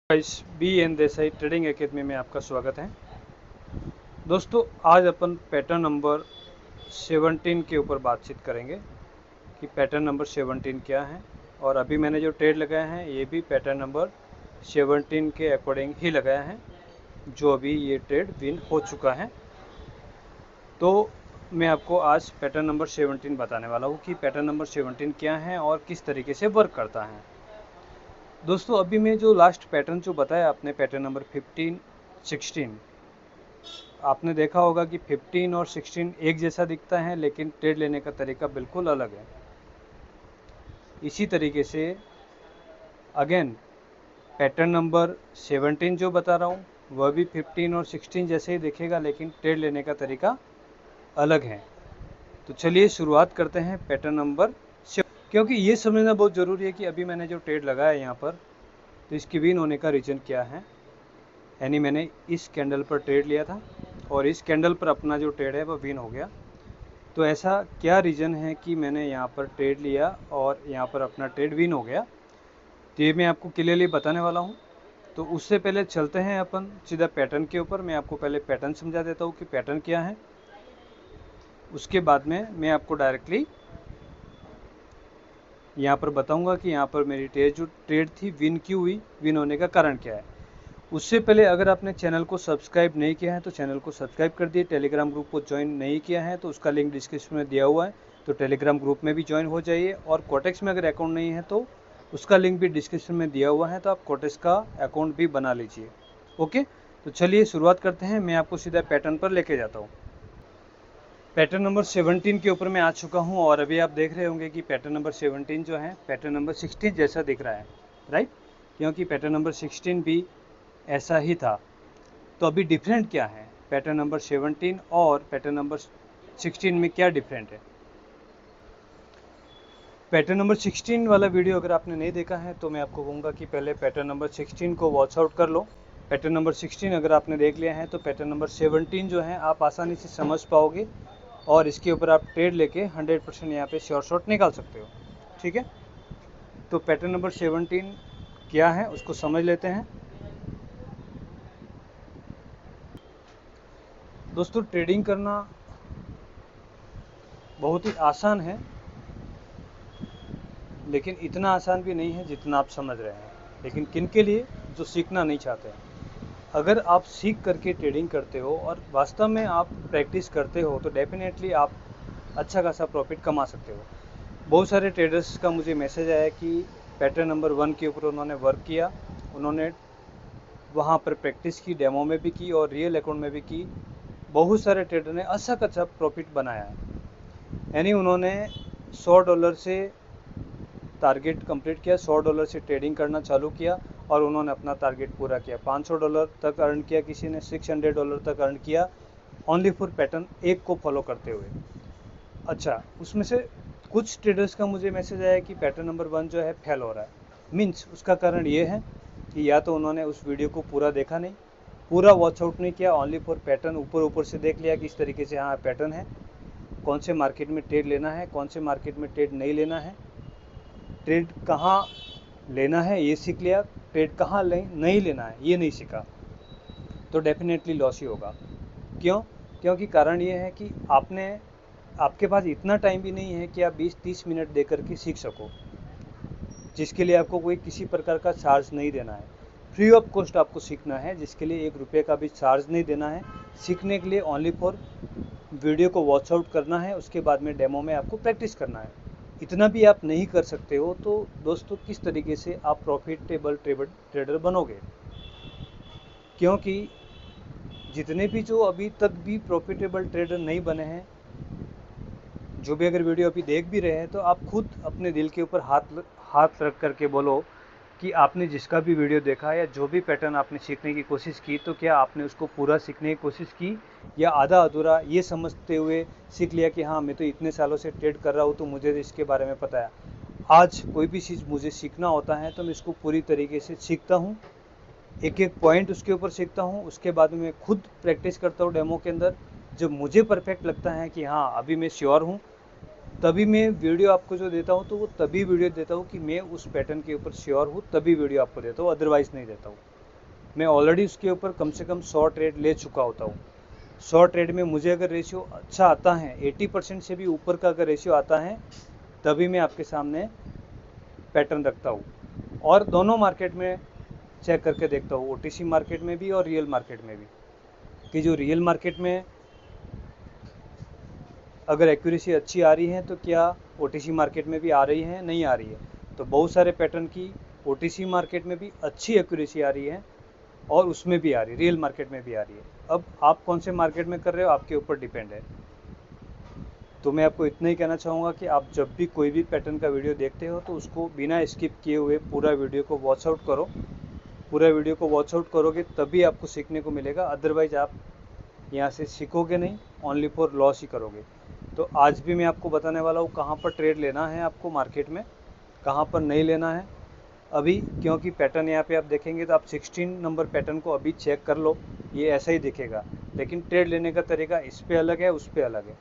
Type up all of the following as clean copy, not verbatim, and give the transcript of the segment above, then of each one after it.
Guys, B N Desai trading academy में आपका स्वागत है। दोस्तों, आज अपन पैटर्न नंबर 17 के ऊपर बातचीत करेंगे कि पैटर्न नंबर 17 क्या है। और अभी मैंने जो ट्रेड लगाया है ये भी पैटर्न नंबर 17 के अकॉर्डिंग ही लगाया है, जो अभी ये ट्रेड विन हो चुका है। तो मैं आपको आज पैटर्न नंबर 17 बताने वाला हूँ कि पैटर्न नंबर 17 क्या है और किस तरीके से वर्क करता है। दोस्तों, अभी मैं जो लास्ट पैटर्न जो बताया आपने, पैटर्न नंबर 15, 16, आपने देखा होगा कि 15 और 16 एक जैसा दिखता है, लेकिन ट्रेड लेने का तरीका बिल्कुल अलग है। इसी तरीके से अगेन पैटर्न नंबर 17 जो बता रहा हूँ वह भी 15 और 16 जैसे ही दिखेगा, लेकिन ट्रेड लेने का तरीका अलग है। तो चलिए शुरुआत करते हैं पैटर्न नंबर, क्योंकि ये समझना बहुत ज़रूरी है कि अभी मैंने जो ट्रेड लगाया यहाँ पर, तो इसकी विन होने का रीज़न क्या है। यानी मैंने इस कैंडल पर ट्रेड लिया था और इस कैंडल पर अपना जो ट्रेड है वो विन हो गया। तो ऐसा क्या रीज़न है कि मैंने यहाँ पर ट्रेड लिया और यहाँ पर अपना ट्रेड विन हो गया, तो ये मैं आपको क्लियरली बताने वाला हूँ। तो उससे पहले चलते हैं अपन सीधा पैटर्न के ऊपर। मैं आपको पहले पैटर्न समझा देता हूँ कि पैटर्न क्या है, उसके बाद में मैं आपको डायरेक्टली यहाँ पर बताऊँगा कि यहाँ पर मेरी ट्रेड थी विन क्यों हुई, विन होने का कारण क्या है। उससे पहले अगर आपने चैनल को सब्सक्राइब नहीं किया है तो चैनल को सब्सक्राइब कर दिए। टेलीग्राम ग्रुप को ज्वाइन नहीं किया है तो उसका लिंक डिस्क्रिप्शन में दिया हुआ है, तो टेलीग्राम ग्रुप में भी ज्वाइन हो जाइए। और कोटेक्स में अगर अकाउंट नहीं है तो उसका लिंक भी डिस्क्रिप्शन में दिया हुआ है, तो आप कोटेक्स का अकाउंट भी बना लीजिए। ओके, तो चलिए शुरुआत करते हैं। मैं आपको सीधा पैटर्न पर लेके जाता हूँ। पैटर्न नंबर 17 के ऊपर मैं आ चुका हूँ और अभी आप देख रहे होंगे कि पैटर्न नंबर 17 जो है पैटर्न नंबर 16 जैसा दिख रहा है, राइट? क्योंकि पैटर्न नंबर 16 भी ऐसा ही था। तो अभी डिफरेंट क्या है, पैटर्न नंबर 17 और पैटर्न नंबर 16 में क्या डिफरेंट है। पैटर्न नंबर 16 वाला वीडियो अगर आपने नहीं देखा है तो मैं आपको कहूँगा कि पहले पैटर्न नंबर 16 को वॉच आउट कर लो। पैटर्न नंबर 16 अगर आपने देख लिया है तो पैटर्न नंबर 17 जो है आप आसानी से समझ पाओगे और इसके ऊपर आप ट्रेड लेके 100% यहाँ पे श्योर शॉट निकाल सकते हो। ठीक है, तो पैटर्न नंबर 17 क्या है उसको समझ लेते हैं। दोस्तों, ट्रेडिंग करना बहुत ही आसान है, लेकिन इतना आसान भी नहीं है जितना आप समझ रहे हैं। लेकिन किन के लिए, जो सीखना नहीं चाहते हैं। अगर आप सीख करके ट्रेडिंग करते हो और वास्तव में आप प्रैक्टिस करते हो तो डेफिनेटली आप अच्छा खासा प्रॉफिट कमा सकते हो। बहुत सारे ट्रेडर्स का मुझे मैसेज आया कि पैटर्न नंबर 1 के ऊपर उन्होंने वर्क किया, उन्होंने वहाँ पर प्रैक्टिस की, डेमो में भी की और रियल अकाउंट में भी की। बहुत सारे ट्रेडर ने अच्छा प्रॉफिट बनाया है। यानी उन्होंने $100 से टारगेट कंप्लीट किया, $100 से ट्रेडिंग करना चालू किया और उन्होंने अपना टारगेट पूरा किया। $500 तक अर्न किया, किसी ने $600 तक अर्न किया, ओनली फॉर पैटर्न एक को फॉलो करते हुए। अच्छा, उसमें से कुछ ट्रेडर्स का मुझे मैसेज आया कि पैटर्न नंबर 1 जो है फेल हो रहा है। मीन्स उसका कारण ये है कि या तो उन्होंने उस वीडियो को पूरा देखा नहीं, पूरा वॉच आउट नहीं किया, ओनली फॉर पैटर्न ऊपर से देख लिया कि इस तरीके से हाँ पैटर्न है, कौन से मार्केट में ट्रेड लेना है, कौन से मार्केट में ट्रेड नहीं लेना है, ट्रेड कहाँ लेना है ये सीख लिया, ट्रेड कहाँ नहीं लेना है ये नहीं सीखा, तो डेफिनेटली लॉस ही होगा। क्यों? क्योंकि कारण ये है कि आपके पास इतना टाइम भी नहीं है कि आप 20-30 मिनट दे करके सीख सको, जिसके लिए आपको कोई किसी प्रकार का चार्ज नहीं देना है। फ्री ऑफ कॉस्ट आपको सीखना है, जिसके लिए ₹1 का भी चार्ज नहीं देना है। सीखने के लिए ओनली फॉर वीडियो को वॉच आउट करना है, उसके बाद में डेमो में आपको प्रैक्टिस करना है। इतना भी आप नहीं कर सकते हो तो दोस्तों किस तरीके से आप प्रॉफिटेबल ट्रेडर बनोगे। क्योंकि जितने भी जो अभी तक भी प्रॉफिटेबल ट्रेडर नहीं बने हैं, जो भी अगर वीडियो अभी देख भी रहे हैं, तो आप खुद अपने दिल के ऊपर हाथ रख करके बोलो कि आपने जिसका भी वीडियो देखा या जो भी पैटर्न आपने सीखने की कोशिश की, तो क्या आपने उसको पूरा सीखने की कोशिश की या आधा अधूरा ये समझते हुए सीख लिया कि हाँ मैं तो इतने सालों से ट्रेड कर रहा हूँ तो मुझे इसके बारे में पता है। आज कोई भी चीज़ मुझे सीखना होता है तो मैं इसको पूरी तरीके से सीखता हूँ, एक एक पॉइंट उसके ऊपर सीखता हूँ, उसके बाद में खुद प्रैक्टिस करता हूँ डेमो के अंदर। जब मुझे परफेक्ट लगता है कि हाँ अभी मैं श्योर हूँ, तभी मैं वीडियो आपको जो देता हूँ, तो वो तभी वीडियो देता हूँ कि मैं उस पैटर्न के ऊपर श्योर हूँ, तभी वीडियो आपको देता हूँ, अदरवाइज़ नहीं देता हूँ। मैं ऑलरेडी उसके ऊपर कम से कम 100 ट्रेड ले चुका होता हूँ। 100 ट्रेड में मुझे अगर रेशियो अच्छा आता है, 80% से भी ऊपर का अगर रेशियो आता है, तभी मैं आपके सामने पैटर्न रखता हूँ। और दोनों मार्केट में चेक करके देखता हूँ, ओटीसी मार्केट में भी और रियल मार्केट में भी, कि जो रियल मार्केट में अगर एक्यूरेसी अच्छी आ रही है तो क्या ओटीसी मार्केट में भी आ रही है, नहीं आ रही है। तो बहुत सारे पैटर्न की ओटीसी मार्केट में भी अच्छी एक्यूरेसी आ रही है और उसमें भी आ रही है, रियल मार्केट में भी आ रही है। अब आप कौन से मार्केट में कर रहे हो, आपके ऊपर डिपेंड है। तो मैं आपको इतना ही कहना चाहूँगा कि आप जब भी कोई भी पैटर्न का वीडियो देखते हो तो उसको बिना स्किप किए हुए पूरा वीडियो को वॉच आउट करो। पूरा वीडियो को वॉच आउट करोगे तभी आपको सीखने को मिलेगा, अदरवाइज आप यहाँ से सीखोगे नहीं, ओनली फॉर लॉस ही करोगे। तो आज भी मैं आपको बताने वाला हूँ कहाँ पर ट्रेड लेना है आपको मार्केट में, कहाँ पर नहीं लेना है अभी, क्योंकि पैटर्न यहाँ पे आप देखेंगे तो आप 16 नंबर पैटर्न को अभी चेक कर लो, ये ऐसा ही दिखेगा, लेकिन ट्रेड लेने का तरीका इस पे अलग है, उस पे अलग है।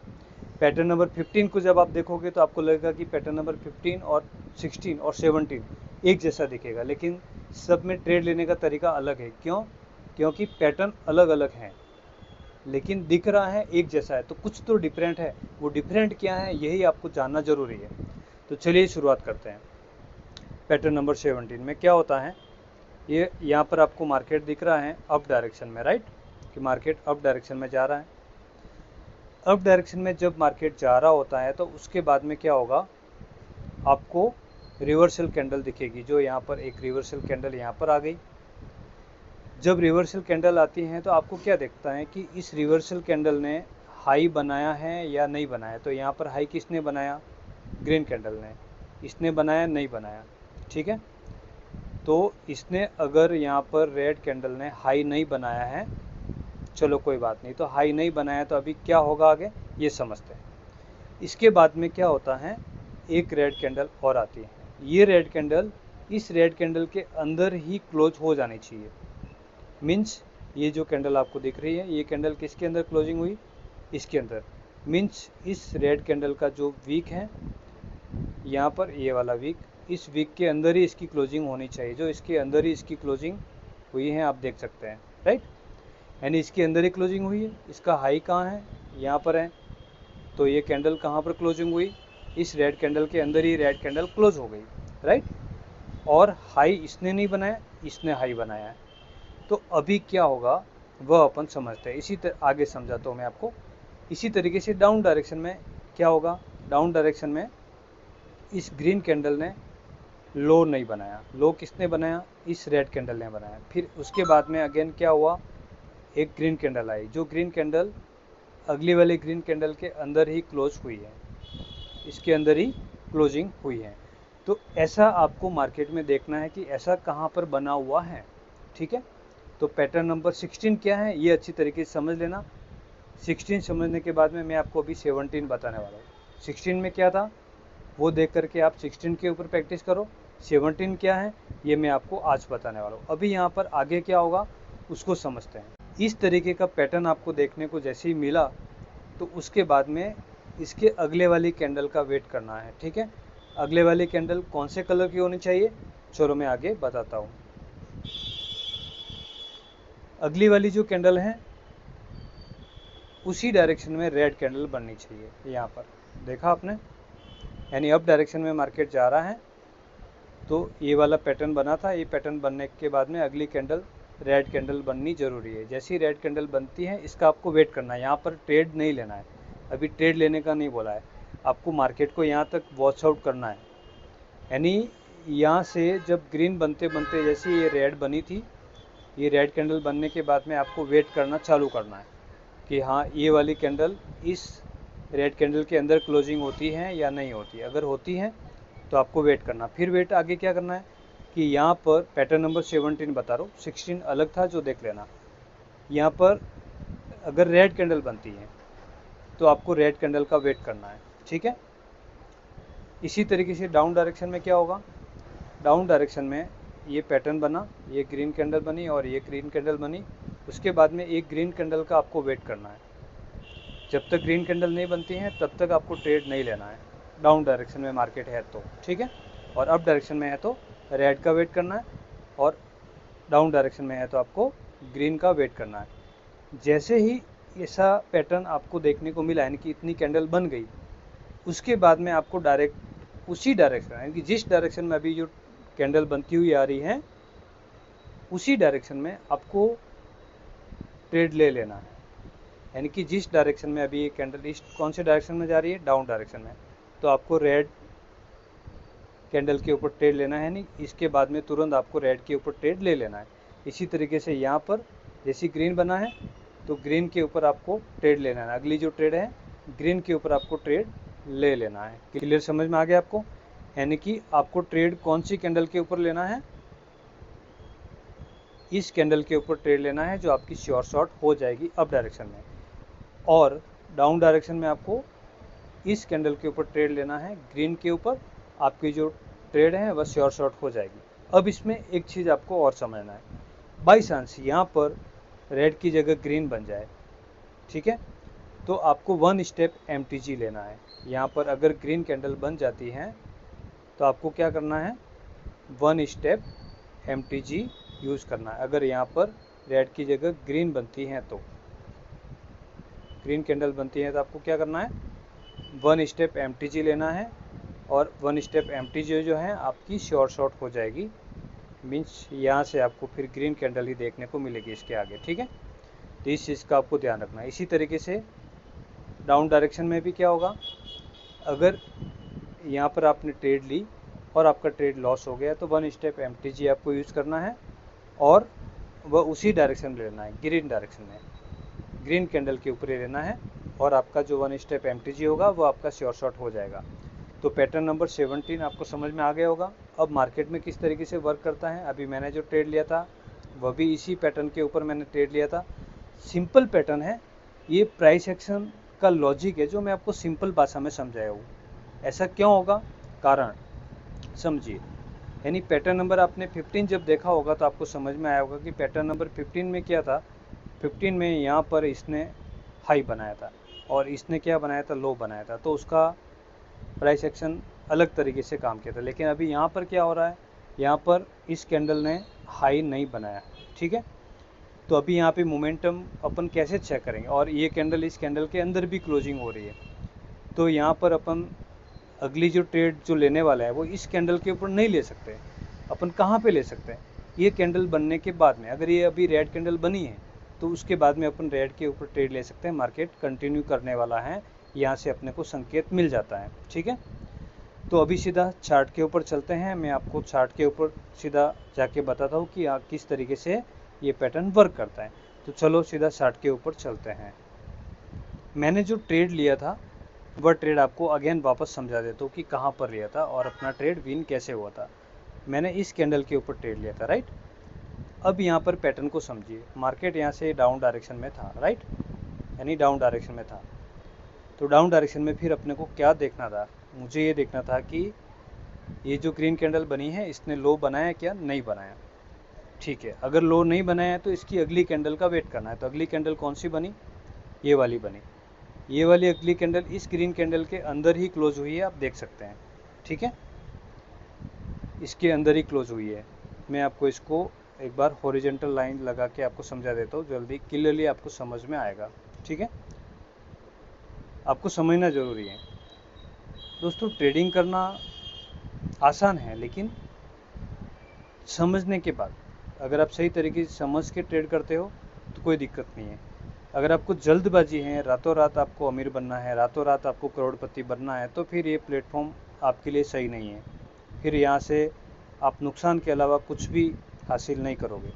पैटर्न नंबर 15 को जब आप देखोगे तो आपको लगेगा कि पैटर्न नंबर 15 और 16 और 17 एक जैसा दिखेगा, लेकिन सब में ट्रेड लेने का तरीका अलग है। क्यों? क्योंकि पैटर्न अलग अलग हैं, लेकिन दिख रहा है एक जैसा है, तो कुछ तो डिफरेंट है। वो डिफरेंट क्या है, यही आपको जानना जरूरी है। तो चलिए शुरुआत करते हैं। पैटर्न नंबर 17 में क्या होता है, ये यहाँ पर आपको मार्केट दिख रहा है अप डायरेक्शन में, राइट, कि मार्केट अप डायरेक्शन में जा रहा है। अप डायरेक्शन में जब मार्केट जा रहा होता है तो उसके बाद में क्या होगा, आपको रिवर्सल कैंडल दिखेगी। जो यहाँ पर एक रिवर्सल कैंडल यहाँ पर आ गई। जब रिवर्सल कैंडल आती है तो आपको क्या दिखता है कि इस रिवर्सल कैंडल ने हाई बनाया है या नहीं बनाया। तो यहाँ पर हाई किसने बनाया, ग्रीन कैंडल ने। इसने बनाया, नहीं बनाया, ठीक है। तो इसने अगर यहाँ पर रेड कैंडल ने हाई नहीं बनाया है, चलो कोई बात नहीं, तो हाई नहीं बनाया तो अभी क्या होगा आगे ये समझते हैं। इसके बाद में क्या होता है, एक रेड कैंडल और आती है। ये रेड कैंडल इस रेड कैंडल के अंदर ही क्लोज हो जानी चाहिए। मीन्स ये जो कैंडल आपको दिख रही है, ये कैंडल किसके अंदर क्लोजिंग हुई, इसके अंदर। मीन्स इस रेड कैंडल का जो वीक है यहाँ पर, ये वाला वीक, इस वीक के अंदर ही इसकी क्लोजिंग होनी चाहिए। जो इसके अंदर ही इसकी क्लोजिंग हुई है, आप देख सकते हैं, राइट, यानी इसके अंदर ही क्लोजिंग हुई है। इसका हाई कहाँ है, यहाँ पर है। तो ये कैंडल कहाँ पर क्लोजिंग हुई, इस रेड कैंडल के अंदर ही रेड कैंडल क्लोज हो गई, राइट। और हाई इसने नहीं बनाया, इसने हाई बनाया है। तो अभी क्या होगा वह अपन समझते हैं। आगे समझाता हूँ मैं आपको। इसी तरीके से डाउन डायरेक्शन में क्या होगा, डाउन डायरेक्शन में इस ग्रीन कैंडल ने लो नहीं बनाया। लो किसने बनाया, इस रेड कैंडल ने बनाया। फिर उसके बाद में अगेन क्या हुआ, एक ग्रीन कैंडल आई। जो ग्रीन कैंडल अगली वाली ग्रीन कैंडल के अंदर ही क्लोज हुई है, इसके अंदर ही क्लोजिंग हुई है। तो ऐसा आपको मार्केट में देखना है कि ऐसा कहाँ पर बना हुआ है, ठीक है। तो पैटर्न नंबर 16 क्या है, ये अच्छी तरीके से समझ लेना। 16 समझने के बाद में मैं आपको अभी 17 बताने वाला हूँ। 16 में क्या था वो देख करके आप 16 के ऊपर प्रैक्टिस करो। 17 क्या है ये मैं आपको आज बताने वाला हूँ। अभी यहाँ पर आगे क्या होगा उसको समझते हैं। इस तरीके का पैटर्न आपको देखने को जैसे ही मिला तो उसके बाद में इसके अगले वाली कैंडल का वेट करना है, ठीक है। अगले वाली कैंडल कौन से कलर की होनी चाहिए, चलो मैं आगे बताता हूँ। अगली वाली जो कैंडल है उसी डायरेक्शन में रेड कैंडल बननी चाहिए। यहाँ पर देखा आपने, यानी अप डायरेक्शन में मार्केट जा रहा है तो ये वाला पैटर्न बना था। ये पैटर्न बनने के बाद में अगली कैंडल रेड कैंडल बननी जरूरी है। जैसी रेड कैंडल बनती है इसका आपको वेट करना है। यहाँ पर ट्रेड नहीं लेना है, अभी ट्रेड लेने का नहीं बोला है आपको। मार्केट को यहाँ तक वॉच आउट करना है। यानी यहाँ से जब ग्रीन बनते बनते जैसे ये रेड बनी थी, ये रेड कैंडल बनने के बाद में आपको वेट करना चालू करना है कि हाँ ये वाली कैंडल इस रेड कैंडल के अंदर क्लोजिंग होती है या नहीं होती। अगर होती है तो आपको वेट करना। फिर वेट आगे क्या करना है कि यहाँ पर पैटर्न नंबर 17 बता रहा हूँ, 16 अलग था जो देख लेना। यहाँ पर अगर रेड कैंडल बनती है तो आपको रेड कैंडल का वेट करना है, ठीक है। इसी तरीके से डाउन डायरेक्शन में क्या होगा, डाउन डायरेक्शन में ये पैटर्न बना, ये ग्रीन कैंडल बनी और ये ग्रीन कैंडल बनी। उसके बाद में एक ग्रीन कैंडल का आपको वेट करना है। जब तक ग्रीन कैंडल नहीं बनती है तब तक आपको ट्रेड नहीं लेना है। डाउन डायरेक्शन में मार्केट है तो, ठीक है। और अप डायरेक्शन में है तो रेड का वेट करना है और डाउन डायरेक्शन में है तो आपको ग्रीन का वेट करना है। जैसे ही ऐसा पैटर्न आपको देखने को मिला, यानी कि इतनी कैंडल बन गई, उसके बाद में आपको डायरेक्ट उसी डायरेक्शन, यानी कि जिस डायरेक्शन में अभी जो कैंडल बनती हुई आ रही है उसी डायरेक्शन में आपको ट्रेड ले लेना है। यानी कि जिस डायरेक्शन में अभी ये कैंडल इस कौन से डायरेक्शन में जा रही है, डाउन डायरेक्शन में, तो आपको रेड कैंडल के ऊपर ट्रेड लेना है, नहीं इसके बाद में तुरंत आपको रेड के ऊपर ट्रेड ले लेना है। इसी तरीके से यहाँ पर जैसी ग्रीन बना है तो ग्रीन के ऊपर आपको ट्रेड लेना है, अगली जो ट्रेड है ग्रीन के ऊपर आपको ट्रेड ले लेना है। क्लियर, समझ में आ गया आपको? यानी कि आपको ट्रेड कौन सी कैंडल के ऊपर लेना है, इस कैंडल के ऊपर ट्रेड लेना है जो आपकी श्योर शॉर्ट हो जाएगी अप डायरेक्शन में, और डाउन डायरेक्शन में आपको इस कैंडल के ऊपर ट्रेड लेना है ग्रीन के ऊपर, आपकी जो ट्रेड है वह श्योर शॉर्ट हो जाएगी। अब इसमें एक चीज़ आपको और समझना है, बाई चांस यहाँ पर रेड की जगह ग्रीन बन जाए, ठीक है, तो आपको 1 स्टेप MTG लेना है। यहाँ पर अगर ग्रीन कैंडल बन जाती है तो आपको क्या करना है, 1 स्टेप MTG यूज़ करना है। अगर यहाँ पर रेड की जगह ग्रीन बनती है तो ग्रीन कैंडल बनती है तो आपको क्या करना है, 1 स्टेप MTG लेना है, और 1 स्टेप MTG जो है आपकी श्योर शॉर्ट हो जाएगी। मीन्स यहाँ से आपको फिर ग्रीन कैंडल ही देखने को मिलेगी इसके आगे, ठीक है। तो इस चीज़ का आपको ध्यान रखना है। इसी तरीके से डाउन डायरेक्शन में भी क्या होगा, अगर यहाँ पर आपने ट्रेड ली और आपका ट्रेड लॉस हो गया तो 1 स्टेप MTG आपको यूज़ करना है, और वह उसी डायरेक्शन में लेना है, ग्रीन डायरेक्शन में, ग्रीन कैंडल के ऊपर ही लेना है, और आपका जो 1 स्टेप MTG होगा वो आपका श्योर शॉट हो जाएगा। तो पैटर्न नंबर 17 आपको समझ में आ गया होगा। अब मार्केट में किस तरीके से वर्क करता है, अभी मैंने जो ट्रेड लिया था वह भी इसी पैटर्न के ऊपर मैंने ट्रेड लिया था। सिंपल पैटर्न है, ये प्राइस एक्शन का लॉजिक है जो मैं आपको सिंपल भाषा में समझाया हूँ। ऐसा क्यों होगा, कारण समझिए। यानी पैटर्न नंबर आपने 15 जब देखा होगा तो आपको समझ में आया होगा कि पैटर्न नंबर 15 में क्या था, 15 में यहाँ पर इसने हाई बनाया था और इसने क्या बनाया था, लो बनाया था, तो उसका प्राइस एक्शन अलग तरीके से काम किया था। लेकिन अभी यहाँ पर क्या हो रहा है, यहाँ पर इस कैंडल ने हाई नहीं बनाया, ठीक है। तो अभी यहाँ पे मोमेंटम अपन कैसे चेक करेंगे, और ये कैंडल इस कैंडल के अंदर भी क्लोजिंग हो रही है, तो यहाँ पर अपन अगली जो ट्रेड जो लेने वाला है वो इस कैंडल के ऊपर नहीं ले सकते। अपन कहाँ पे ले सकते हैं, ये कैंडल बनने के बाद में, अगर ये अभी रेड कैंडल बनी है तो उसके बाद में अपन रेड के ऊपर ट्रेड ले सकते हैं। मार्केट कंटिन्यू करने वाला है, यहाँ से अपने को संकेत मिल जाता है, ठीक है। तो अभी सीधा चार्ट के ऊपर चलते हैं, मैं आपको चार्ट के ऊपर सीधा जाके बताता हूँ कि किस तरीके से ये पैटर्न वर्क करता है। तो चलो सीधा चार्ट के ऊपर चलते हैं। मैंने जो ट्रेड लिया था वह ट्रेड आपको अगेन वापस समझा देता हूँ कि कहाँ पर लिया था और अपना ट्रेड विन कैसे हुआ था। मैंने इस कैंडल के ऊपर ट्रेड लिया था, राइट। अब यहाँ पर पैटर्न को समझिए, मार्केट यहाँ से डाउन डायरेक्शन में था, राइट, यानी डाउन डायरेक्शन में था। तो डाउन डायरेक्शन में फिर अपने को क्या देखना था, मुझे ये देखना था कि ये जो ग्रीन कैंडल बनी है इसने लो बनाया क्या, नहीं बनाया, ठीक है। अगर लो नहीं बनाया तो इसकी अगली कैंडल का वेट करना है। तो अगली कैंडल कौन सी बनी, ये वाली बनी। ये वाली अगली कैंडल इस ग्रीन कैंडल के अंदर ही क्लोज हुई है, आप देख सकते हैं, ठीक है, इसके अंदर ही क्लोज हुई है। मैं आपको इसको एक बार हॉरिजॉन्टल लाइन लगा के आपको समझा देता हूँ, जल्दी क्लियरली आपको समझ में आएगा, ठीक है। आपको समझना ज़रूरी है दोस्तों, ट्रेडिंग करना आसान है, लेकिन समझने के बाद अगर आप सही तरीके से समझ के ट्रेड करते हो तो कोई दिक्कत नहीं है। अगर आपको जल्दबाजी है, रातों रात आपको अमीर बनना है, रातों रात आपको करोड़पति बनना है, तो फिर ये प्लेटफॉर्म आपके लिए सही नहीं है। फिर यहाँ से आप नुकसान के अलावा कुछ भी हासिल नहीं करोगे।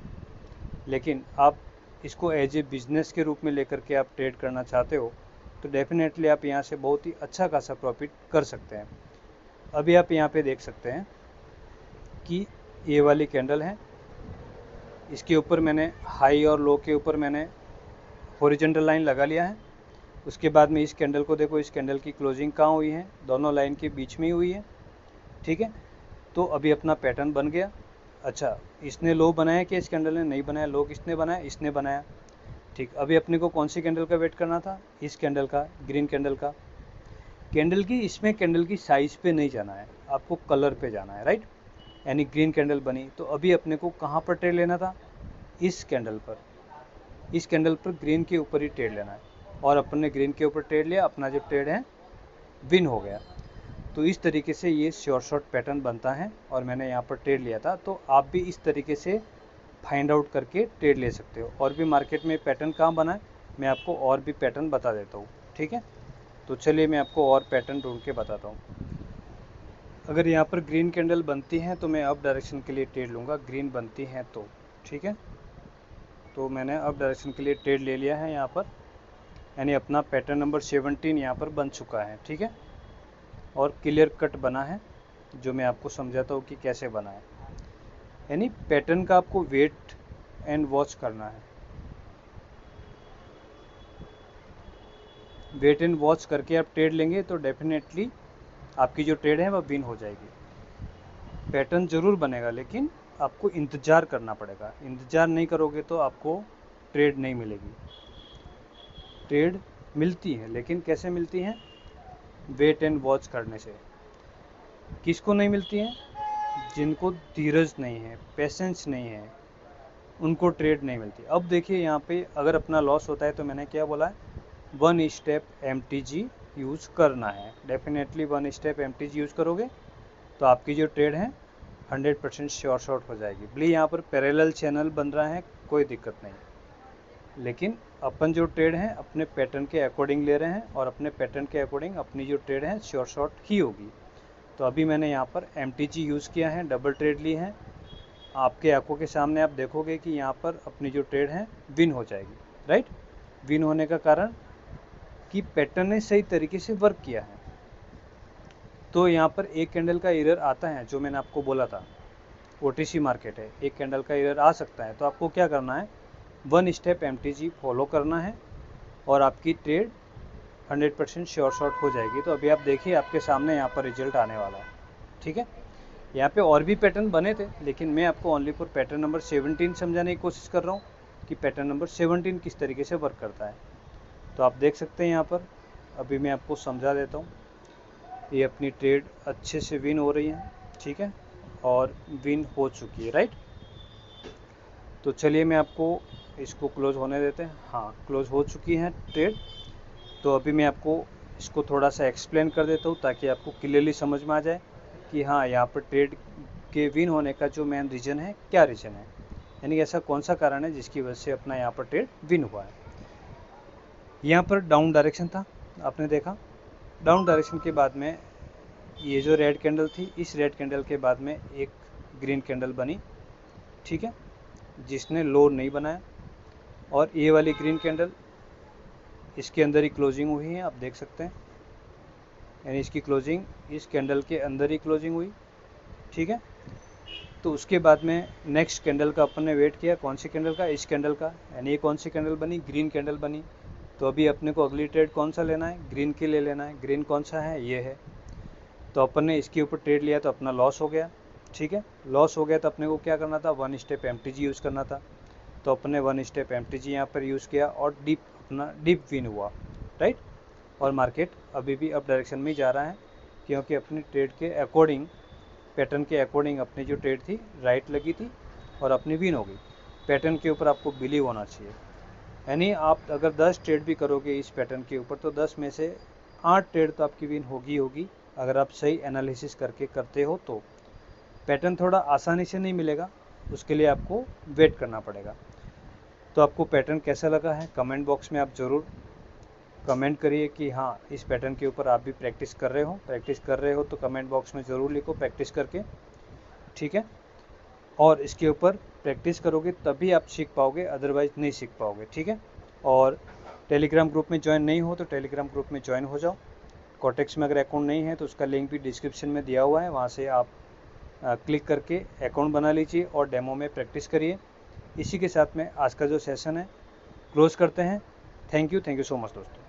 लेकिन आप इसको एज ए बिजनेस के रूप में लेकर के आप ट्रेड करना चाहते हो तो डेफिनेटली आप यहाँ से बहुत ही अच्छा खासा प्रॉफिट कर सकते हैं। अभी आप यहाँ पे देख सकते हैं कि ये वाली कैंडल है, इसके ऊपर मैंने हाई और लो के ऊपर मैंने हॉरिजॉन्टल लाइन लगा लिया है। उसके बाद में इस कैंडल को देखो, इस कैंडल की क्लोजिंग कहाँ हुई है, दोनों लाइन के बीच में ही हुई है, ठीक है। तो अभी अपना पैटर्न बन गया। अच्छा, इसने लो बनाया कि इस कैंडल ने नहीं बनाया, लो किसने बनाया, इसने बनाया, ठीक। अभी अपने को कौन सी कैंडल का वेट करना था, इस कैंडल का, ग्रीन कैंडल का। कैंडल की इसमें कैंडल की साइज पे नहीं जाना है, आपको कलर पे जाना है, राइट। यानी ग्रीन कैंडल बनी, तो अभी अपने को कहाँ पर ट्रेड लेना था, इस कैंडल पर, इस कैंडल पर ग्रीन के ऊपर ही ट्रेड लेना है, और अपन ने ग्रीन के ऊपर ट्रेड लिया, अपना जो ट्रेड है विन हो गया। तो इस तरीके से ये श्योर शॉट पैटर्न बनता है, और मैंने यहाँ पर ट्रेड लिया था। तो आप भी इस तरीके से फाइंड आउट करके ट्रेड ले सकते हो। और भी मार्केट में पैटर्न कहाँ बना है, मैं आपको और भी पैटर्न बता देता हूँ, ठीक है। तो चलिए मैं आपको और पैटर्न ढूंढ के बताता हूँ। अगर यहाँ पर ग्रीन कैंडल बनती है तो मैं अप डायरेक्शन के लिए ट्रेड लूँगा, ग्रीन बनती है तो, ठीक है। तो मैंने अप डायरेक्शन के लिए ट्रेड ले लिया है यहाँ पर, यानी अपना पैटर्न नंबर 17 यहाँ पर बन चुका है, ठीक है। और क्लियर कट बना है, जो मैं आपको समझाता हूँ कि कैसे बना है। यानी पैटर्न का आपको वेट एंड वॉच करना है, वेट एंड वॉच करके आप ट्रेड लेंगे तो डेफिनेटली आपकी जो ट्रेड है वह विन हो जाएगी। पैटर्न ज़रूर बनेगा, लेकिन आपको इंतज़ार करना पड़ेगा। इंतज़ार नहीं करोगे तो आपको ट्रेड नहीं मिलेगी। ट्रेड मिलती है, लेकिन कैसे मिलती है, वेट एंड वॉच करने से। किसको नहीं मिलती है, जिनको धीरज नहीं है, पेशेंस नहीं है, उनको ट्रेड नहीं मिलती। अब देखिए यहाँ पे अगर अपना लॉस होता है तो मैंने क्या बोला है, 1 स्टेप MTG यूज़ करना है। डेफिनेटली 1 स्टेप MTG यूज़ करोगे तो आपकी जो ट्रेड है 100% श्योर शॉट हो जाएगी। भले यहाँ पर पैरेलल चैनल बन रहा है, कोई दिक्कत नहीं, लेकिन अपन जो ट्रेड है अपने पैटर्न के अकॉर्डिंग ले रहे हैं, और अपने पैटर्न के अकॉर्डिंग अपनी जो ट्रेड है श्योर शॉट ही होगी। तो अभी मैंने यहाँ पर MTG यूज़ किया है, डबल ट्रेड ली है। आपके आंखों के सामने आप देखोगे कि यहाँ पर अपनी जो ट्रेड है विन हो जाएगी, राइट। विन होने का कारण कि पैटर्न ने सही तरीके से वर्क किया है। तो यहाँ पर एक कैंडल का एरर आता है, जो मैंने आपको बोला था, OTC मार्केट है, एक कैंडल का एरर आ सकता है। तो आपको क्या करना है, 1 स्टेप MTG फॉलो करना है, और आपकी ट्रेड 100% श्योर शॉट हो जाएगी। तो अभी आप देखिए आपके सामने यहाँ पर रिजल्ट आने वाला है, ठीक है। यहाँ पे और भी पैटर्न बने थे, लेकिन मैं आपको ओनली फॉर पैटर्न नंबर 17 समझाने की कोशिश कर रहा हूँ कि पैटर्न नंबर 17 किस तरीके से वर्क करता है। तो आप देख सकते हैं यहाँ पर, अभी मैं आपको समझा देता हूँ। ये अपनी ट्रेड अच्छे से विन हो रही है, ठीक है, और विन हो चुकी है, राइट। तो चलिए मैं आपको इसको क्लोज होने देते हैं। हाँ, क्लोज हो चुकी है ट्रेड। तो अभी मैं आपको इसको थोड़ा सा एक्सप्लेन कर देता हूँ, ताकि आपको क्लियरली समझ में आ जाए कि हाँ, यहाँ पर ट्रेड के विन होने का जो मेन रीज़न है, क्या रीज़न है, यानी ऐसा कौन सा कारण है जिसकी वजह से अपना यहाँ पर ट्रेड विन हुआ है। यहाँ पर डाउन डायरेक्शन था, आपने देखा। डाउन डायरेक्शन के बाद में ये जो रेड कैंडल थी, इस रेड कैंडल के बाद में एक ग्रीन कैंडल बनी, ठीक है, जिसने लो नहीं बनाया। और ये वाली ग्रीन कैंडल, इसके अंदर ही क्लोजिंग हुई है, आप देख सकते हैं, यानी इसकी क्लोजिंग इस कैंडल के अंदर ही क्लोजिंग हुई, ठीक है। तो उसके बाद में नेक्स्ट कैंडल का अपन ने वेट किया, कौन सी कैंडल का, इस कैंडल का, यानी ये कौन सी कैंडल बनी, ग्रीन कैंडल बनी। तो अभी अपने को अगली ट्रेड कौन सा लेना है, ग्रीन के लिए लेना है। ग्रीन कौन सा है, ये है। तो अपन ने इसके ऊपर ट्रेड लिया तो अपना लॉस हो गया, ठीक है। लॉस हो गया तो अपने को क्या करना था, 1 स्टेप MTG यूज़ करना था। तो अपन ने 1 स्टेप MTG यहाँ पर यूज़ किया, और अपना डीप विन हुआ, राइट। और मार्केट अभी भी अप डायरेक्शन में ही जा रहा है, क्योंकि अपनी ट्रेड के अकॉर्डिंग, पैटर्न के अकॉर्डिंग अपनी जो ट्रेड थी राइट लगी थी, और अपनी विन हो गई। पैटर्न के ऊपर आपको बिलीव होना चाहिए, यानी आप अगर 10 ट्रेड भी करोगे इस पैटर्न के ऊपर, तो 10 में से 8 ट्रेड तो आपकी विन होगी, अगर आप सही एनालिसिस करके करते हो तो। पैटर्न थोड़ा आसानी से नहीं मिलेगा, उसके लिए आपको वेट करना पड़ेगा। तो आपको पैटर्न कैसा लगा है, कमेंट बॉक्स में आप ज़रूर कमेंट करिए कि हाँ, इस पैटर्न के ऊपर आप भी प्रैक्टिस कर रहे हो तो कमेंट बॉक्स में ज़रूर लिखो प्रैक्टिस करके, ठीक है। और इसके ऊपर प्रैक्टिस करोगे तभी आप सीख पाओगे, अदरवाइज़ नहीं सीख पाओगे, ठीक है। और टेलीग्राम ग्रुप में ज्वाइन नहीं हो तो टेलीग्राम ग्रुप में ज्वाइन हो जाओ। कोटेक्स में अगर अकाउंट नहीं है तो उसका लिंक भी डिस्क्रिप्शन में दिया हुआ है, वहाँ से आप क्लिक करके अकाउंट बना लीजिए और डेमो में प्रैक्टिस करिए। इसी के साथ में आज का जो सेशन है क्लोज़ करते हैं। थैंक यू सो मच दोस्तों।